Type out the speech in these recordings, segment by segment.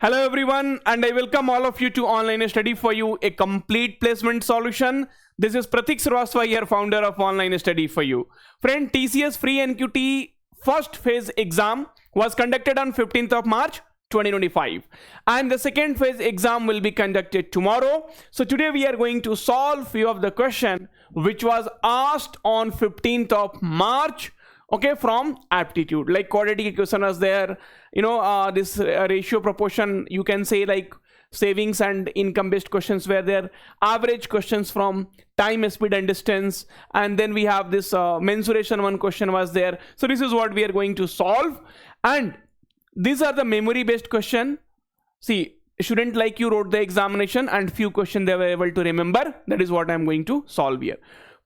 Hello everyone, and I welcome all of you to Online Study for You, a complete placement solution. This is Pratik Srivastava here, founder of Online Study for You. Friend, TCS Free NQT first phase exam was conducted on 15th of March 2025, and the second phase exam will be conducted tomorrow. So today we are going to solve few of the question which was asked on 15th of March, okay, from aptitude. Like quadratic equation was there, this ratio proportion, you can say, like savings and income based questions were there, average questions from time, speed and distance, and then we have this mensuration one question was there. So this is what we are going to solve, and these are the memory based question. See, student like you wrote the examination and few questions they were able to remember. That is what I am going to solve here.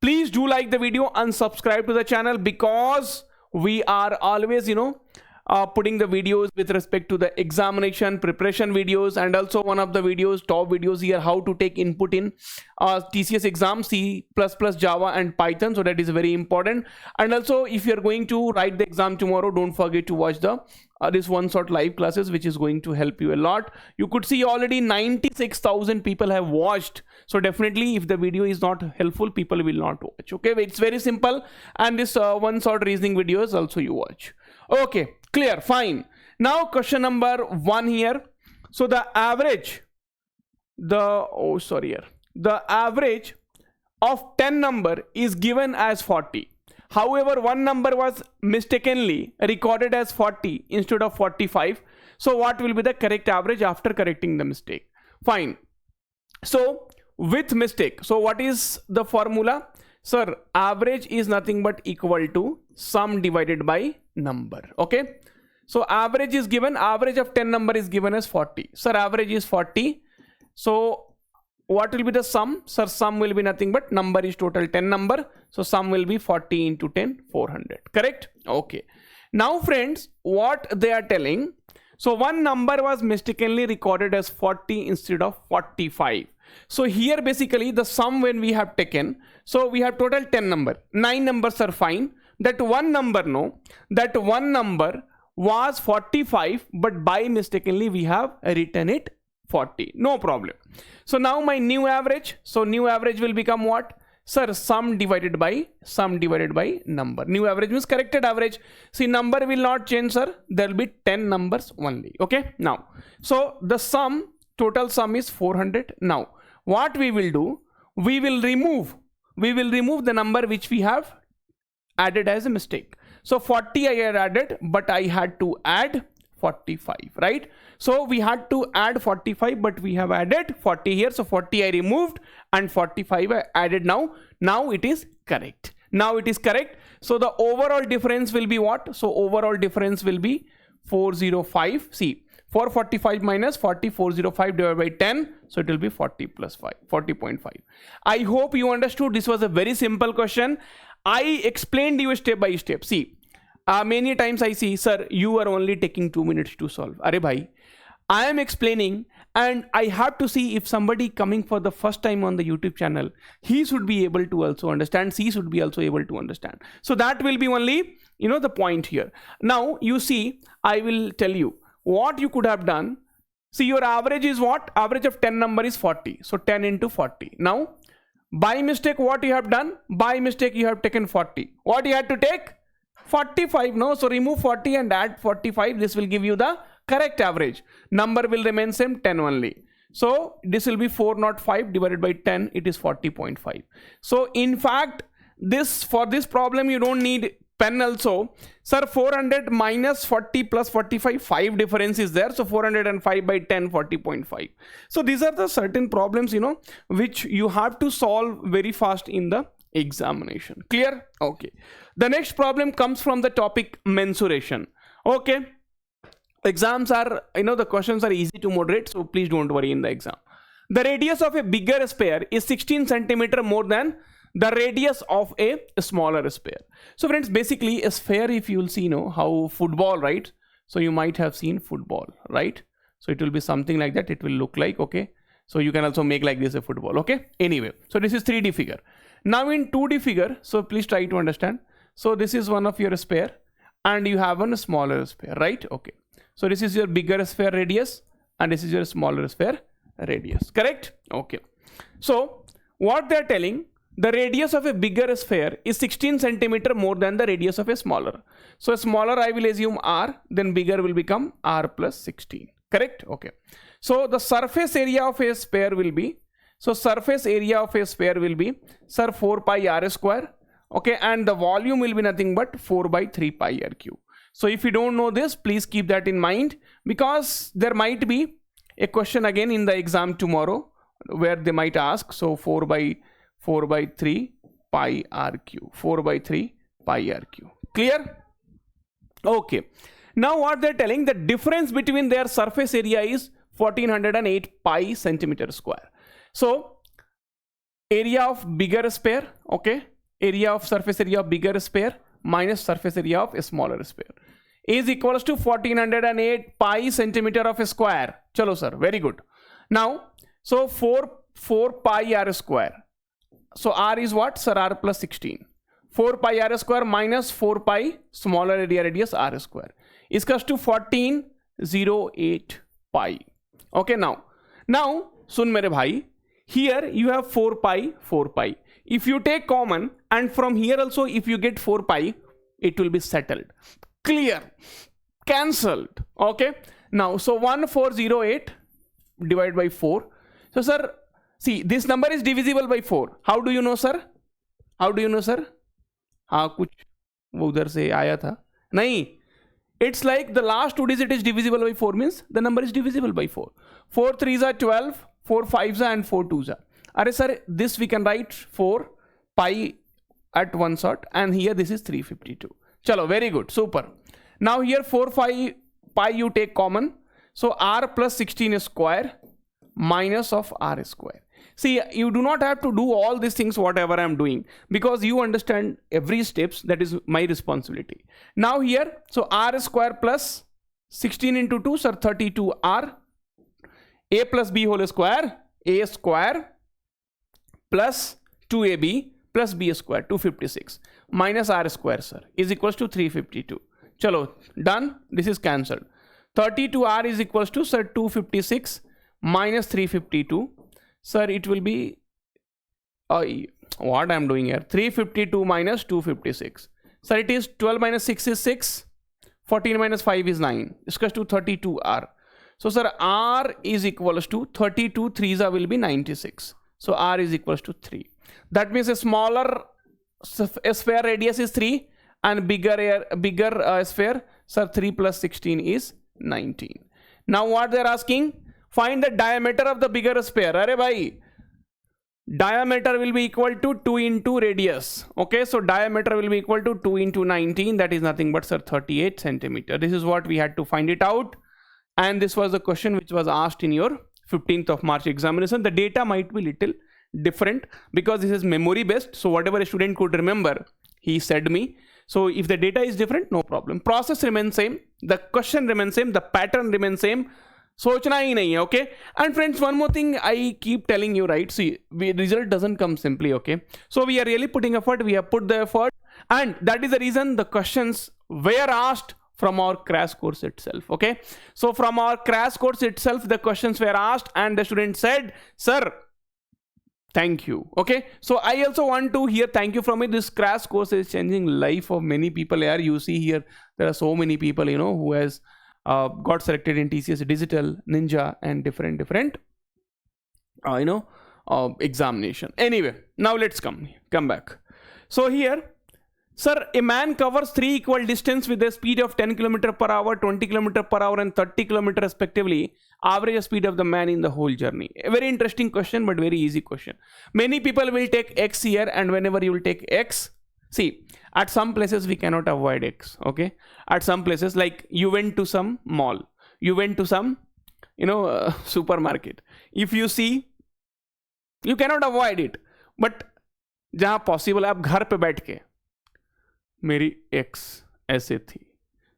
Please do like the video and subscribe to the channel, because we are always putting the videos with respect to the examination preparation videos, and also one of the videos, top videos here, how to take input in TCS exam, C++, Java and Python. So that is very important. And also, if you are going to write the exam tomorrow, don't forget to watch the this one shot live classes, which is going to help you a lot. You could see already 96,000 people have watched. So definitely, if the video is not helpful, people will not watch. Okay, it's very simple. And this one shot reasoning videos also you watch. Okay, clear, fine. Now question number 1 here. So the average, the average of 10 number is given as 40. However, one number was mistakenly recorded as 40 instead of 45. So what will be the correct average after correcting the mistake? Fine. So with mistake, so what is the formula? Sir, average is nothing but equal to sum divided by number. Okay. So average is given, average of 10 number is given as 40. Sir, average is 40. So what will be the sum? Sir, sum will be nothing but number is total 10 number. So sum will be 40 into 10, 400. Correct? Okay. Now friends, what they are telling, so one number was mistakenly recorded as 40 instead of 45. So here basically the sum when we have taken, so we have total 10 number, 9 numbers are fine. That one number, that one number was 45, but by mistakenly we have written it 40. No problem. So now my new average, so new average will become what? Sir, sum divided by number. New average means corrected average. See, number will not change, sir. There will be 10 numbers only. Okay. Now, so the sum, total sum is 400. Now, what we will do? We will remove the number which we have added as a mistake. So 40 I had added, but I had to add 45, right? So we had to add 45, but we have added 40 here. So 40 I removed and 45 I added now. Now it is correct. Now it is correct. So the overall difference will be what? So overall difference will be 405. See, 445 minus 40, 405 divided by 10. So it will be 40 plus 5, 40.5. I hope you understood. This was a very simple question. I explained you step by step. See, many times I see, sir, you are only taking 2 minutes to solve. Arey bhai, I am explaining, and I have to see if somebody coming for the first time on the YouTube channel, he should be able to also understand. She should be also able to understand. So that will be only, the point here. Now you see, I will tell you what you could have done. See, your average is what? Average of 10 number is 40. So 10 into 40. Now, by mistake, what you have done? By mistake, you have taken 40. What you had to take? 45. No, so remove 40 and add 45. This will give you the correct average. Number will remain same, 10 only. So this will be 405 divided by 10. It is 40.5. So in fact, for this problem, you don't need pen also. Sir, 400 minus 40 plus 45, 5 difference is there. So 405 by 10, 40.5. So these are the certain problems, which you have to solve very fast in the examination. Clear? Okay. The next problem comes from the topic mensuration. Okay. Exams are, the questions are easy to moderate. So please don't worry in the exam. The radius of a bigger sphere is 16 centimeter more than the radius of a smaller sphere. So friends, basically a sphere, if you will see, how football, right? So you might have seen football, right? So it will be something like that. It will look like, okay. So you can also make like this a football. Okay. Anyway, so this is 3D figure. Now in 2D figure, so please try to understand. So this is one of your sphere and you have a smaller sphere, right? Okay. So this is your bigger sphere radius and this is your smaller sphere radius. Correct? Okay. So what they are telling, the radius of a bigger sphere is 16 centimeter more than the radius of a smaller. So smaller I will assume r, then bigger will become r plus 16. Correct? Okay. So the surface area of a sphere will be, so surface area of a sphere will be, sir, 4 pi r square. Okay, and the volume will be nothing but 4 by 3 pi r cube. So if you don't know this, please keep that in mind, because there might be a question again in the exam tomorrow where they might ask. So 4 by 3 pi r cube, 4 by 3 pi r cube. Clear? Okay. Now what they're telling, the difference between their surface area is 1408 pi centimeter square. So area of bigger sphere, okay, area of surface area of bigger sphere minus surface area of a smaller sphere is equals to 1408 pi centimeter of a square. Chalo sir, very good. Now, so 4 pi r square. So r is what? Sir, r plus 16. 4 pi r square minus 4 pi smaller area radius r square is equals to 1408 pi. Okay, now sun mere bhai, here you have 4 pi. If you take common, and from here also if you get 4 pi, it will be settled. Clear? Cancelled. Okay. Now, so 1408 divided by 4. So sir, see, this number is divisible by 4. How do you know, sir? How do you know, sir? हाँ, कुछ वो उधर से आया था नहीं. It's like the last two digit is divisible by 4 means the number is divisible by 4. 4 3s are 12, 4 5s are, and 4 2s are. Are sir, this we can write 4 pi at one shot, and here this is 352. Chalo, very good, super. Now here 4 pi you take common, so r plus 16 square minus of r square. See, you do not have to do all these things whatever I am doing, because you understand every steps. That is my responsibility. Now here, so r square plus 16 into 2, sir, 32 r, a plus b whole square, a square plus 2ab plus b square, 256 minus r square, sir, is equals to 352. Chalo, done. This is cancelled. 32r is equals to, sir, 256 minus 352. Sir, it will be what I am doing here, 352 minus 256. Sir, it is 12 minus 6 is 6, 14 minus 5 is 9, is equals to 32r. So sir, r is equals to 32, 3s will be 96. So r is equals to 3. That means a smaller sphere radius is 3, and bigger sphere, sir, 3 plus 16 is 19. Now what they are asking? Find the diameter of the bigger sphere. Arey bhai, diameter will be equal to 2 into radius. Okay, so diameter will be equal to 2 into 19. That is nothing but, sir, 38 centimeter. This is what we had to find it out. And this was the question which was asked in your 15th of March examination. The data might be little different because this is memory based. So whatever a student could remember, he said me. So if the data is different, no problem. Process remains same. The question remains same. The pattern remains same. सोचना ही नहीं है. Okay, and friends, one more thing I keep telling you, right? See, result doesn't come simply. Okay, so we are really putting effort. We have put the effort, and that is the reason the questions were asked from our crash course itself. Okay, so from our crash course itself, the questions were asked, and the student said, "Sir, thank you." Okay, so I also want to hear thank you from me. This crash course is changing life of many people here. You see here, there are so many people, you know, who has got selected in TCS Digital, Ninja, and different examination. Anyway, now let's come back. So here, sir, a man covers 3 equal distance with a speed of 10 km per hour, 20 km per hour, and 30 km respectively. Average speed of the man in the whole journey. A very interesting question, but very easy question. Many people will take X here, and whenever you will take X, see, at some places we cannot avoid X. Okay, at some places, like you went to some mall, you went to some, supermarket. If you see, you cannot avoid it. But जहाँ possible आप घर पे बैठ के, मेरी X ऐसे थी,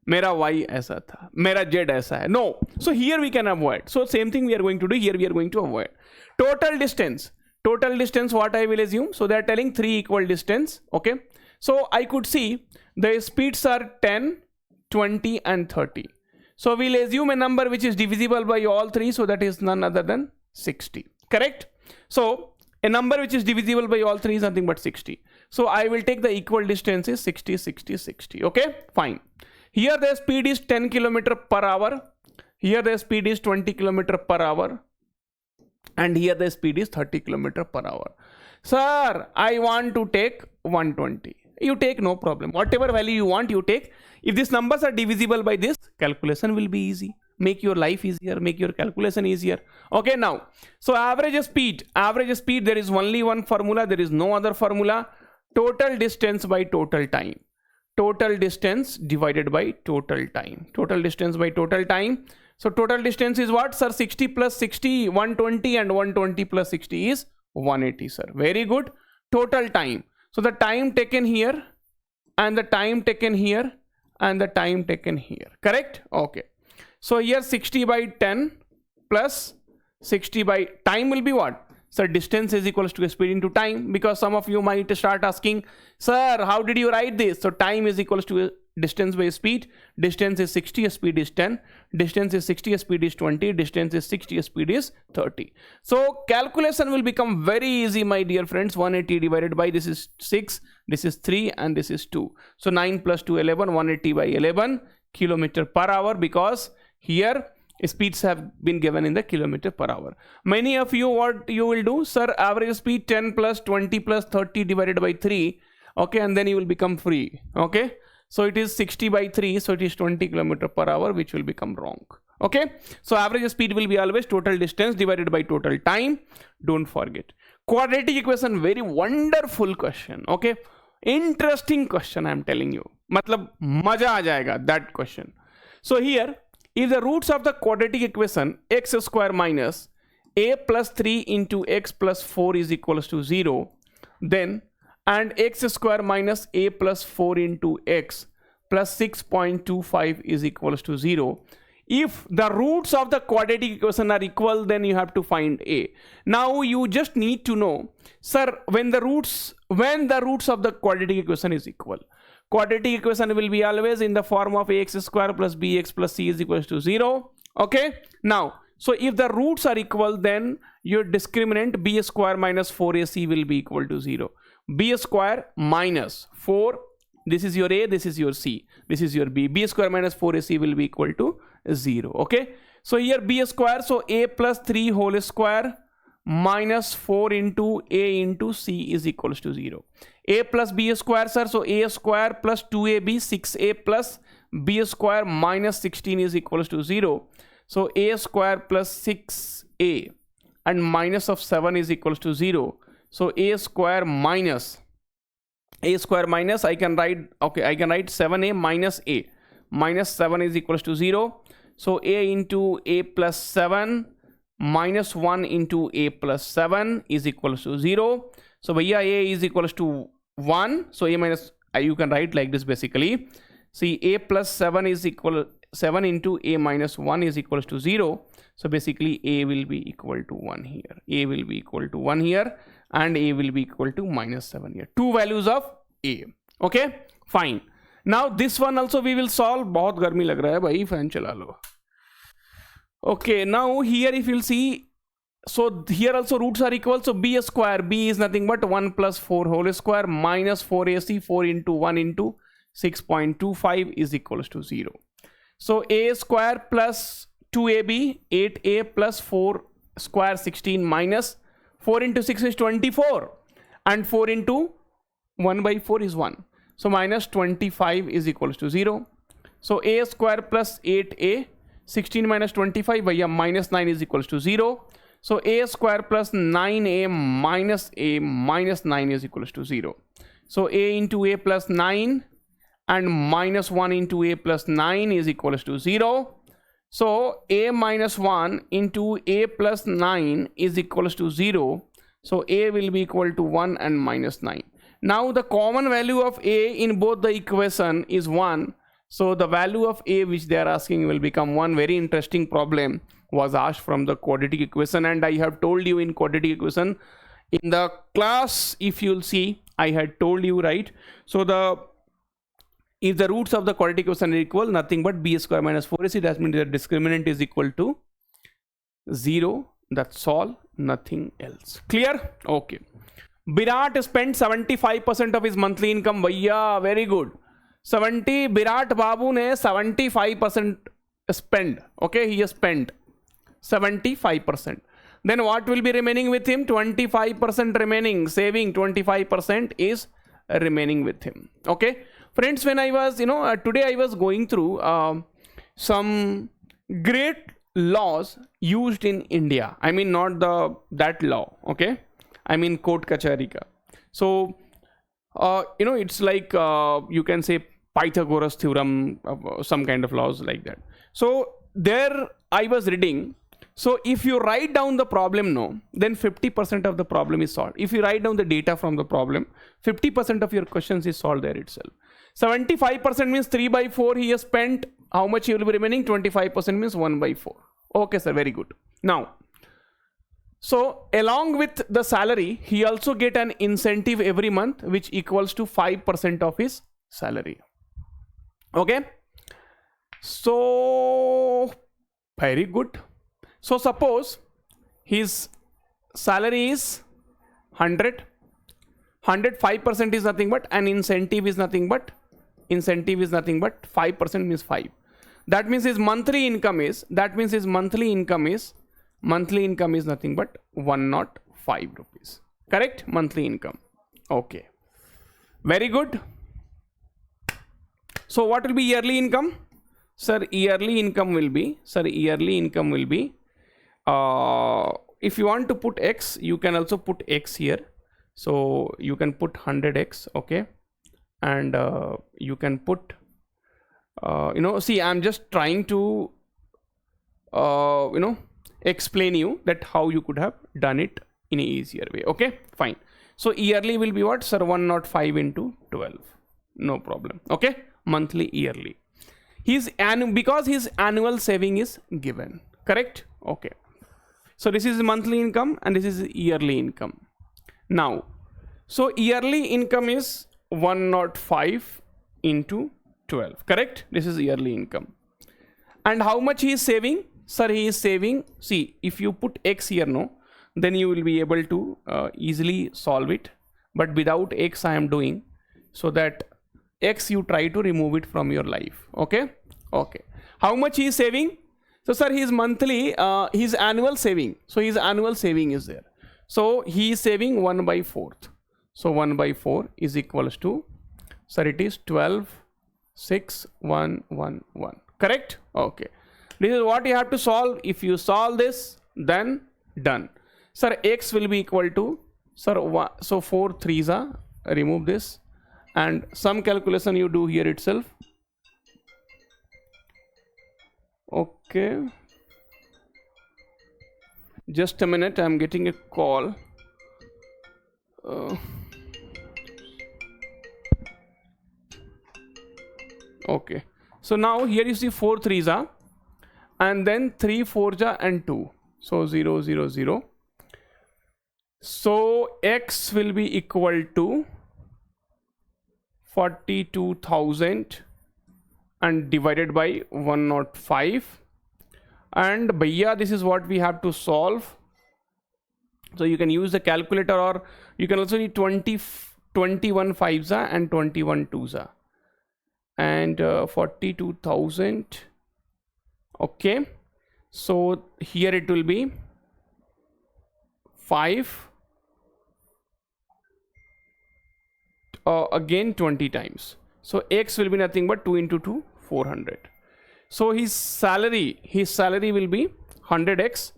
मेरा Y ऐसा था, मेरा Z ऐसा है. No, so here we can avoid. So same thing we are going to do here. We are going to avoid total distance. Total distance, what I will assume. So they are telling 3 equal distance. Okay. So I could see the speeds are 10, 20 and 30. So we'll assume a number which is divisible by all three, so that is none other than 60. Correct? So a number which is divisible by all three is nothing but 60. So I will take the equal distance is 60, 60, 60. Okay, fine. Here the speed is 10 km per hour. Here the speed is 20 km per hour. And here the speed is 30 km per hour. Sir, I want to take 120. You take, no problem. Whatever value you want, you take. If these numbers are divisible by this, calculation will be easy. Make your life easier, make your calculation easier. Okay, now, so average speed, there is only one formula, there is no other formula. Total distance by total time. Total distance divided by total time. Total distance by total time. So total distance is what, sir? 60 plus 60, 120, and 120 plus 60 is 180, sir. Very good. Total time. So the time taken here, and the time taken here, and the time taken here. Correct? Okay. So here 60 by 10 plus 60 by time will be what? So distance is equals to speed into time, because some of you might start asking, sir, how did you write this? So time is equals to distance by speed. Distance is 60, speed is 10. Distance is 60, speed is 20. Distance is 60, speed is 30. So calculation will become very easy, my dear friends. 180 divided by, this is 6, this is 3, and this is 2. So 9 plus 2, 11, 180 by 11 kilometer per hour, because here speeds have been given in the kilometer per hour. Many of you, what you will do, sir, average speed 10 plus 20 plus 30 divided by 3. Okay, and then you will become free. Okay, so it is 60 by 3, so it is 20 kilometer per hour, which will become wrong. Okay, so average speed will be always total distance divided by total time. Don't forget. Quadratic equation, very wonderful question. Okay, interesting question, I am telling you. Matlab maja aa jayega that question. So here, if the roots of the quadratic equation x square minus a plus 3 into x plus 4 is equals to 0, then and x square minus a plus 4 into x plus 6.25 is equals to 0. If the roots of the quadratic equation are equal, then you have to find a. Now you just need to know, sir, when the roots of the quadratic equation is equal. Quadratic equation will be always in the form of ax square plus bx plus c is equals to 0. Okay. Now, so if the roots are equal, then your discriminant b square minus 4ac will be equal to 0. B square minus 4, this is your a, this is your c, this is your b. B square minus 4ac will be equal to 0. Okay. So here b square, so a plus 3 whole square minus 4 into a into c is equals to 0. A plus b square, sir, so a square plus 2ab, 6a plus b square minus 16 is equals to 0. So a square plus 6a and minus of 7 is equals to 0. So a square minus I can write, okay, I can write 7a minus a minus 7 is equals to 0. So a into a plus 7 minus 1 into a plus 7 is equals to 0. So here a is equals to 1. So a minus, you can write like this basically. See, a plus 7 is equal, 7 into a minus 1 is equals to 0. So basically a will be equal to 1 here. A will be equal to 1 here, and a will be equal to minus 7 here. Two values of a. Okay, fine. Now this one also we will solve. बहुत गर्मी लग रहा है भाई, fan चला लो. Okay, now here if you'll see, so here also roots are equal. So b square, b is nothing but 1 plus 4 whole square minus 4ac, 4 into 1 into 6.25 is equals to 0. So a square plus 2ab, 8a plus 4 square 16 minus 4 into 6 is 24, and 4 into 1 by 4 is 1. So minus 25 is equals to 0. So a square plus 8a, 16 minus 25 by minus 9 is equals to 0. So a square plus 9a minus 9 is equals to 0. So a into a plus 9 and minus 1 into a plus 9 is equals to 0. So a minus 1 into a plus 9 is equals to 0. So a will be equal to 1 and minus 9. Now the common value of a in both the equation is 1. So the value of a which they are asking will become 1. Very interesting problem was asked from the quadratic equation, and I have told you in quadratic equation in the class, if you'll see, I had told you, right? So if the roots of the quadratic equation are equal, nothing but b square minus 4ac, that means the discriminant is equal to 0. That's all, nothing else. Clear? Okay. Virat spent 75% of his monthly income. Bhaiya, very good. 70, Virat Babu ne 75% spend. Okay, he has spent 75%. Then what will be remaining with him? 25% remaining. Saving 25% is remaining with him. Okay, friends, when I was, today I was going through some great laws used in India. I mean, not that law. Okay, I mean court kachari ka. So it's like you can say Pythagoras theorem, some kind of laws like that. So there I was reading. So if you write down the problem, then 50% of the problem is solved. If you write down the data from the problem, 50% of your questions is solved there itself. 75% means 3 by 4 he has spent. How much he will be remaining? 25% means 1 by 4. Okay, sir, very good. Now, so along with the salary, he also get an incentive every month, which equals to 5% of his salary. Okay. So, very good. So suppose his salary is 100. 105% is nothing but, and incentive is nothing but 5% means 5. That means his monthly income is, monthly income is nothing but 105 rupees. Correct? Monthly income. Okay. Very good. So what will be yearly income? Sir, yearly income will be, if you want to put X, you can also put X here. So you can put 100X, okay. And you can put, see, I'm just trying to, explain you that how you could have done it in an easier way. Okay, fine. So yearly will be what? Sir, 105 into 12. No problem. Okay, monthly, yearly. Because his annual saving is given. Correct? Okay. So this is monthly income and this is yearly income. Now, so yearly income is 105 into 12. Correct? This is yearly income. And how much he is saving? Sir, he is saving. See, if you put X here, then you will be able to easily solve it. But without X, I am doing so that X you try to remove it from your life. Okay. Okay. How much he is saving? So, sir, his monthly, his annual saving. So, his annual saving is there. So, he is saving 1 by 4th. So, 1 by 4 is equals to, sir, it is 12, 6, 1, 1, 1. Correct? Okay. This is what you have to solve. If you solve this, then done. Sir, X will be equal to, sir, 1, so 4 3s are, remove this. And some calculation you do here itself. Okay. Just a minute, I'm getting a call. Okay. So now here you see 4 3s are, and then 3 4s are and 2. So 0 0 0. So X will be equal to 42,000 and divided by 105. And bhaiya, this is what we have to solve. So you can use the calculator, or you can also need 21 5s and 21 2s. And 42,000. Okay. So here it will be 5. Again 20 times. So X will be nothing but 2 into 2, 400. So his salary will be 100X.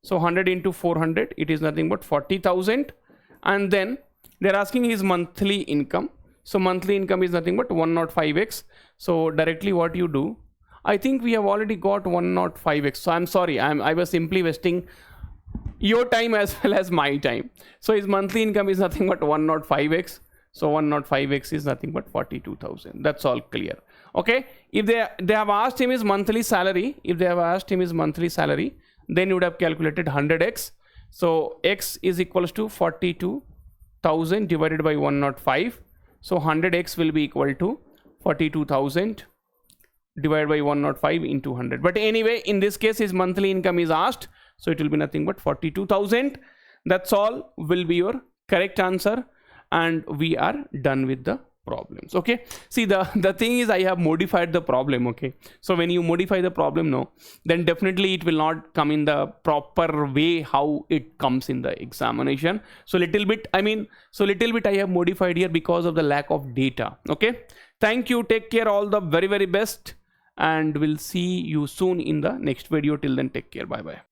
So 100 into 400, it is nothing but 40,000. And then they're asking his monthly income. So monthly income is nothing but 105X. So directly what you do, I think we have already got 105X. So I'm sorry, I was simply wasting your time as well as my time. So his monthly income is nothing but 105X. So 105X is nothing but 42,000. That's all clear. Okay. If they have asked him his monthly salary, then you would have calculated 100X. So X is equals to 42,000 divided by 105. So 100X will be equal to 42,000 divided by 105 into 100. But anyway, in this case his monthly income is asked, so it will be nothing but 42,000. That's all will be your correct answer, and we are done with the problems. Okay, see, the thing is, I have modified the problem. Okay, so when you modify the problem, no, then definitely it will not come in the proper way how it comes in the examination. So little bit I have modified here because of the lack of data. Okay, thank you, take care, all the very best, and we'll see you soon in the next video. Till then, take care, bye bye.